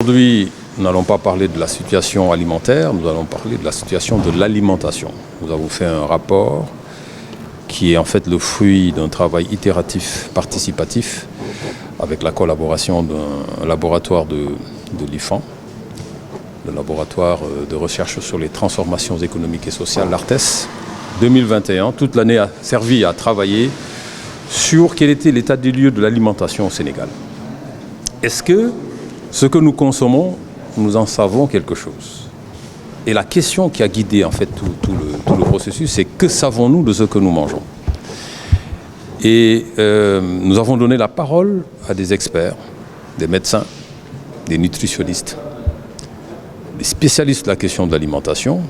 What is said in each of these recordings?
Aujourd'hui, nous n'allons pas parler de la situation alimentaire, nous allons parler de la situation de l'alimentation. Nous avons fait un rapport qui est en fait le fruit d'un travail itératif, participatif, avec la collaboration d'un laboratoire de l'IFAN, le laboratoire de recherche sur les transformations économiques et sociales, l'ARTES. 2021, toute l'année a servi à travailler sur quel était l'état des lieux de l'alimentation au Sénégal. Est-ce que ce que nous consommons, nous en savons quelque chose? Et la question qui a guidé en fait tout le processus, c'est que savons-nous de ce que nous mangeons? Et nous avons donné la parole à des experts, des médecins, des nutritionnistes, des spécialistes de la question de l'alimentation,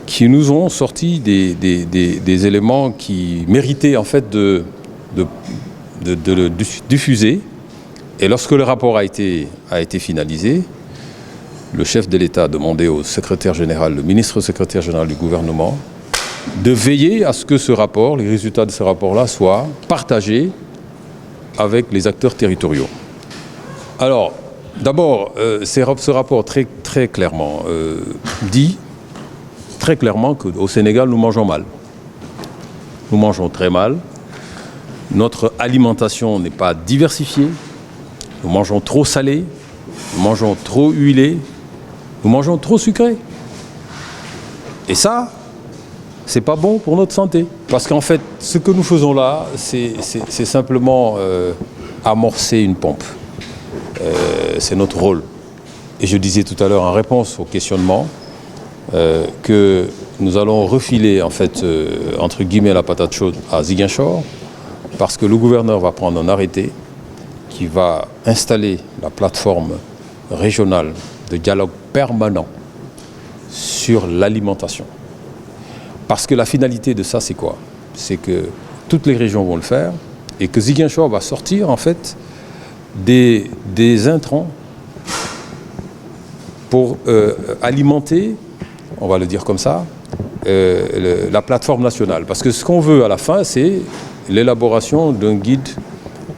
qui nous ont sorti des éléments qui méritaient en fait de le diffuser. Et lorsque le rapport a été finalisé, le chef de l'État a demandé au secrétaire général, le ministre secrétaire général du gouvernement, de veiller à ce que ce rapport, les résultats de ce rapport-là, soient partagés avec les acteurs territoriaux. Alors, d'abord, ce rapport très clairement dit très clairement qu'au Sénégal, nous mangeons mal. Nous mangeons très mal. Notre alimentation n'est pas diversifiée. Nous mangeons trop salé, nous mangeons trop huilé, nous mangeons trop sucré. Et ça, c'est pas bon pour notre santé. Parce qu'en fait, ce que nous faisons là, c'est simplement amorcer une pompe. C'est notre rôle. Et je disais tout à l'heure en réponse au questionnement que nous allons refiler en fait entre guillemets la patate chaude à Ziguinchor parce que le gouverneur va prendre un arrêté qui va installer la plateforme régionale de dialogue permanent sur l'alimentation. Parce que la finalité de ça, c'est quoi? C'est que toutes les régions vont le faire et que Ziguinchor va sortir en fait des intrants pour alimenter, on va le dire comme ça, la plateforme nationale. Parce que ce qu'on veut à la fin, c'est l'élaboration d'un guide,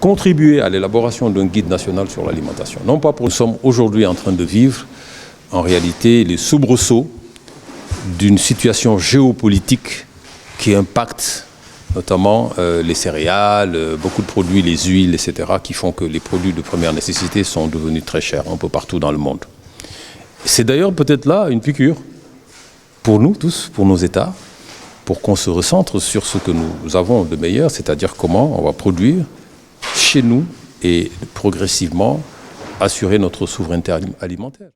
contribuer à l'élaboration d'un guide national sur l'alimentation. Non pas pour nous sommes aujourd'hui en train de vivre, en réalité, les soubresauts d'une situation géopolitique qui impacte notamment les céréales, beaucoup de produits, les huiles, etc., qui font que les produits de première nécessité sont devenus très chers un peu partout dans le monde. C'est d'ailleurs peut-être là une piqûre pour nous tous, pour nos États, pour qu'on se recentre sur ce que nous avons de meilleur, c'est-à-dire comment on va produire chez nous et progressivement assurer notre souveraineté alimentaire.